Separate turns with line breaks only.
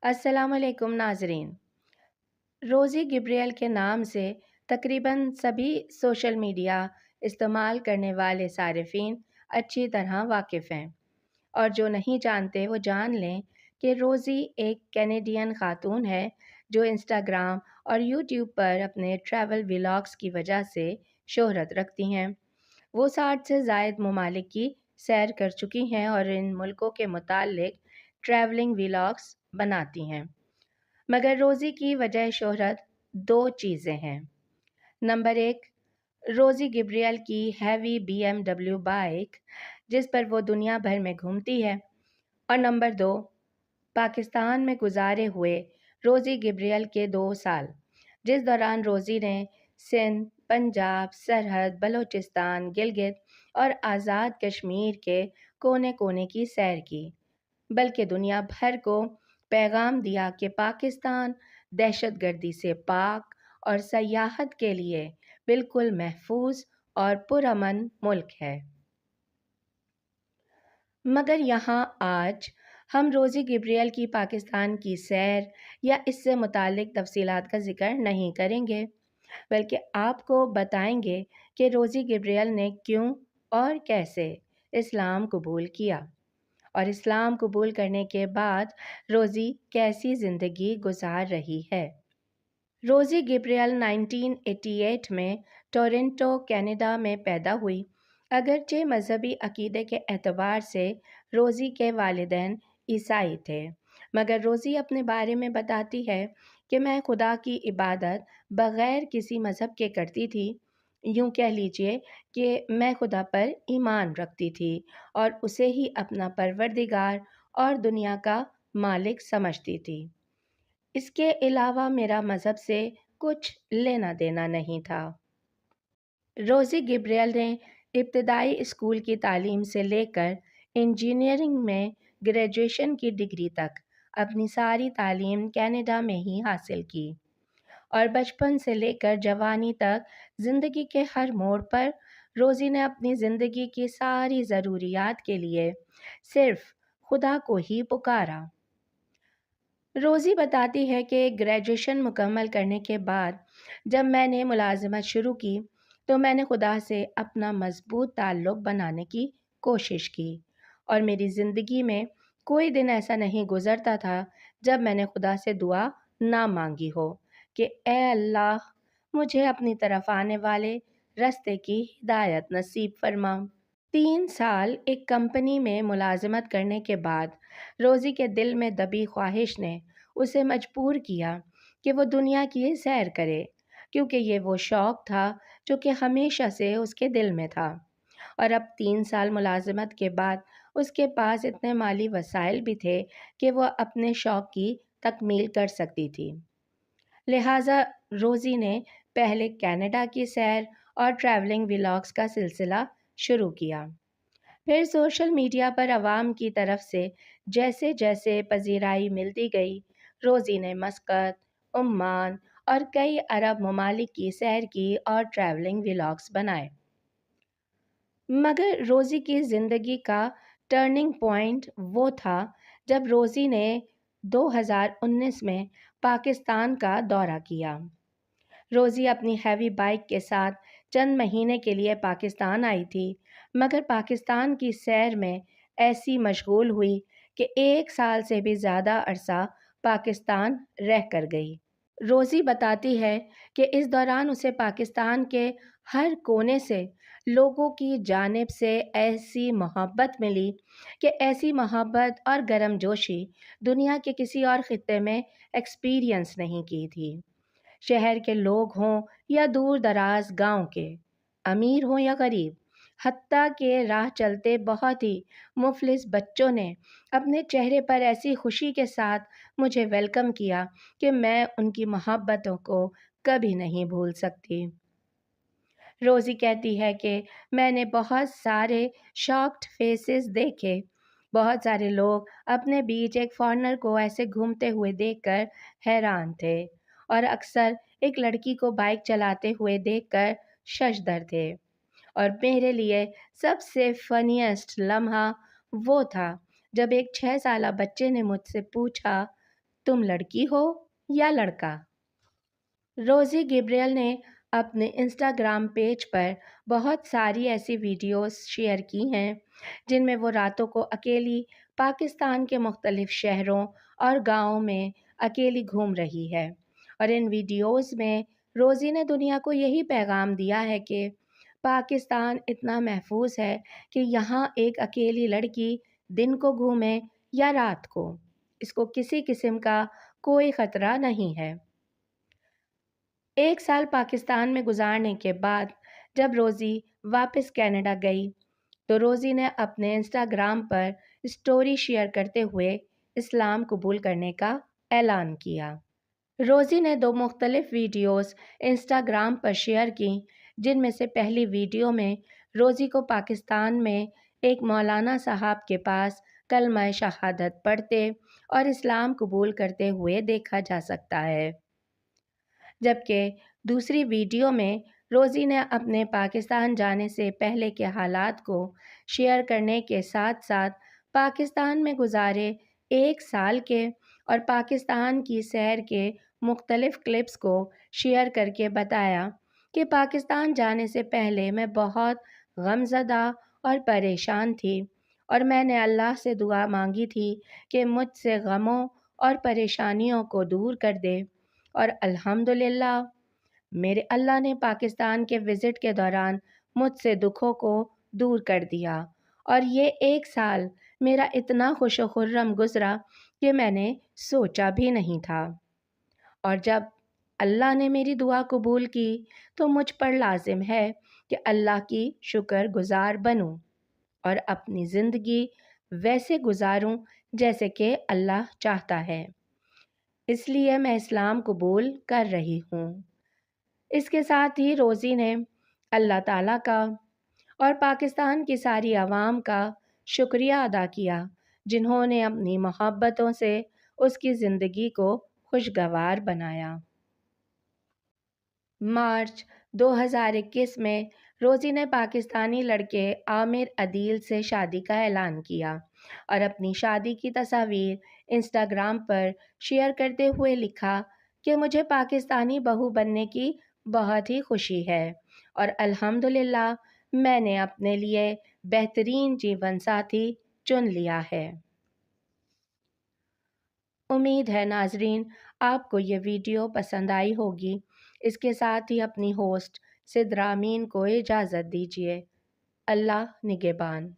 السلام علیکم ناظرین۔ روزی گبریل کے نام سے تقریباً سبھی سوشل میڈیا استعمال کرنے والے صارفین اچھی طرح واقف ہیں، اور جو نہیں جانتے وہ جان لیں کہ روزی ایک کینیڈین خاتون ہے جو انسٹاگرام اور یوٹیوب پر اپنے ٹریول ولاگز کی وجہ سے شہرت رکھتی ہیں۔ وہ 60 سے زائد ممالک کی سیر کر چکی ہیں اور ان ملکوں کے متعلق ٹریولنگ ولاگز بناتی ہیں۔ مگر روزی کی وجہ شہرت دو چیزیں ہیں۔ نمبر 1، روزی گبریل کی ہیوی BMW بائک جس پر وہ دنیا بھر میں گھومتی ہے، اور نمبر 2، پاکستان میں گزارے ہوئے روزی گبریل کے 2 سال، جس دوران روزی نے سندھ، پنجاب، سرحد، بلوچستان، گلگت اور آزاد کشمیر کے کونے کونے کی سیر کی، بلکہ دنیا بھر کو پیغام دیا کہ پاکستان دہشت گردی سے پاک اور سیاحت کے لیے بالکل محفوظ اور پرامن ملک ہے۔ مگر یہاں آج ہم روزی گبریل کی پاکستان کی سیر یا اس سے متعلق تفصیلات کا ذکر نہیں کریں گے، بلکہ آپ کو بتائیں گے کہ روزی گبریل نے کیوں اور کیسے اسلام قبول کیا، اور اسلام قبول کرنے کے بعد روزی کیسی زندگی گزار رہی ہے۔ روزی گبریل 1988 میں ٹورنٹو، کینیڈا میں پیدا ہوئی۔ اگرچہ مذہبی عقیدے کے اعتبار سے روزی کے والدین عیسائی تھے، مگر روزی اپنے بارے میں بتاتی ہے کہ میں خدا کی عبادت بغیر کسی مذہب کے کرتی تھی۔ یوں کہہ لیجئے کہ میں خدا پر ایمان رکھتی تھی اور اسے ہی اپنا پروردگار اور دنیا کا مالک سمجھتی تھی۔ اس کے علاوہ میرا مذہب سے کچھ لینا دینا نہیں تھا۔ روزی گبریل نے ابتدائی اسکول کی تعلیم سے لے کر انجینئرنگ میں گریجویشن کی ڈگری تک اپنی ساری تعلیم کینیڈا میں ہی حاصل کی، اور بچپن سے لے کر جوانی تک زندگی کے ہر موڑ پر روزی نے اپنی زندگی کی ساری ضروریات کے لیے صرف خدا کو ہی پکارا۔ روزی بتاتی ہے کہ گریجویشن مکمل کرنے کے بعد جب میں نے ملازمت شروع کی تو میں نے خدا سے اپنا مضبوط تعلق بنانے کی کوشش کی، اور میری زندگی میں کوئی دن ایسا نہیں گزرتا تھا جب میں نے خدا سے دعا نہ مانگی ہو کہ اے اللہ مجھے اپنی طرف آنے والے راستے کی ہدایت نصیب فرما۔ 3 سال ایک کمپنی میں ملازمت کرنے کے بعد روزی کے دل میں دبی خواہش نے اسے مجبور کیا کہ وہ دنیا کی سیر کرے، کیونکہ یہ وہ شوق تھا جو کہ ہمیشہ سے اس کے دل میں تھا، اور اب 3 سال ملازمت کے بعد اس کے پاس اتنے مالی وسائل بھی تھے کہ وہ اپنے شوق کی تکمیل کر سکتی تھی۔ لہٰذا روزی نے پہلے کینیڈا کی سیر اور ٹریولنگ ولاگز کا سلسلہ شروع کیا۔ پھر سوشل میڈیا پر عوام کی طرف سے جیسے جیسے پذیرائی ملتی گئی، روزی نے مسقط، عمان اور کئی عرب ممالک کی سیر کی اور ٹریولنگ ولاگز بنائے۔ مگر روزی کی زندگی کا ٹرننگ پوائنٹ وہ تھا جب روزی نے 2019 میں پاکستان کا دورہ کیا۔ روزی اپنی ہیوی بائک کے ساتھ چند مہینے کے لیے پاکستان آئی تھی، مگر پاکستان کی سیر میں ایسی مشغول ہوئی کہ 1 سال سے بھی زیادہ عرصہ پاکستان رہ کر گئی۔ روزی بتاتی ہے کہ اس دوران اسے پاکستان کے ہر کونے سے لوگوں کی جانب سے ایسی محبت ملی کہ ایسی محبت اور گرم جوشی دنیا کے کسی اور خطے میں ایکسپیرینس نہیں کی تھی۔ شہر کے لوگ ہوں یا دور دراز گاؤں کے، امیر ہوں یا غریب، حتیٰ کہ راہ چلتے بہت ہی مفلس بچوں نے اپنے چہرے پر ایسی خوشی کے ساتھ مجھے ویلکم کیا کہ میں ان کی محبتوں کو کبھی نہیں بھول سکتی۔ روزی کہتی ہے کہ میں نے بہت سارے شاکڈ فیسز دیکھے، بہت سارے لوگ اپنے بیچ ایک فارنر کو ایسے گھومتے ہوئے دیکھ کر حیران تھے، اور اکثر ایک لڑکی کو بائک چلاتے ہوئے دیکھ کر ششدر تھے، اور میرے لیے سب سے فنیسٹ لمحہ وہ تھا جب ایک 6 سالہ بچے نے مجھ سے پوچھا تم لڑکی ہو یا لڑکا؟ روزی گبریل نے اپنے انسٹاگرام پیج پر بہت ساری ایسی ویڈیوز شیئر کی ہیں جن میں وہ راتوں کو اکیلی پاکستان کے مختلف شہروں اور گاؤں میں اکیلی گھوم رہی ہے، اور ان ویڈیوز میں روزی نے دنیا کو یہی پیغام دیا ہے کہ پاکستان اتنا محفوظ ہے کہ یہاں ایک اکیلی لڑکی دن کو گھومے یا رات کو، اس کو کسی قسم کا کوئی خطرہ نہیں ہے۔ 1 سال پاکستان میں گزارنے کے بعد جب روزی واپس کینیڈا گئی تو روزی نے اپنے انسٹاگرام پر اسٹوری شیئر کرتے ہوئے اسلام قبول کرنے کا اعلان کیا۔ روزی نے 2 مختلف ویڈیوز انسٹاگرام پر شیئر کیں، جن میں سے پہلی ویڈیو میں روزی کو پاکستان میں ایک مولانا صاحب کے پاس کلمہ شہادت پڑھتے اور اسلام قبول کرتے ہوئے دیکھا جا سکتا ہے، جبکہ دوسری ویڈیو میں روزی نے اپنے پاکستان جانے سے پہلے کے حالات کو شیئر کرنے کے ساتھ ساتھ پاکستان میں گزارے 1 سال کے اور پاکستان کی سیر کے مختلف کلپس کو شیئر کر کے بتایا کہ پاکستان جانے سے پہلے میں بہت غمزدہ اور پریشان تھی، اور میں نے اللہ سے دعا مانگی تھی کہ مجھ سے غموں اور پریشانیوں کو دور کر دے، اور الحمدللہ میرے اللہ نے پاکستان کے وزٹ کے دوران مجھ سے دکھوں کو دور کر دیا، اور یہ 1 سال میرا اتنا خوش و خرم گزرا کہ میں نے سوچا بھی نہیں تھا، اور جب اللہ نے میری دعا قبول کی تو مجھ پر لازم ہے کہ اللہ کی شکر گزار بنوں اور اپنی زندگی ویسے گزاروں جیسے کہ اللہ چاہتا ہے، اس لیے میں اسلام قبول کر رہی ہوں۔ اس کے ساتھ ہی روزی نے اللہ تعالیٰ کا اور پاکستان کی ساری عوام کا شکریہ ادا کیا جنہوں نے اپنی محبتوں سے اس کی زندگی کو خوشگوار بنایا۔ مارچ 2021 میں روزی نے پاکستانی لڑکے عامر عدیل سے شادی کا اعلان کیا اور اپنی شادی کی تصاویر انسٹاگرام پر شیئر کرتے ہوئے لکھا کہ مجھے پاکستانی بہو بننے کی بہت ہی خوشی ہے اور الحمدللہ میں نے اپنے لیے بہترین جیون ساتھی چن لیا ہے۔ امید ہے ناظرین آپ کو یہ ویڈیو پسند آئی ہوگی۔ اس کے ساتھ ہی اپنی ہوسٹ سدرا امین کو اجازت دیجیے۔ اللہ نگہبان۔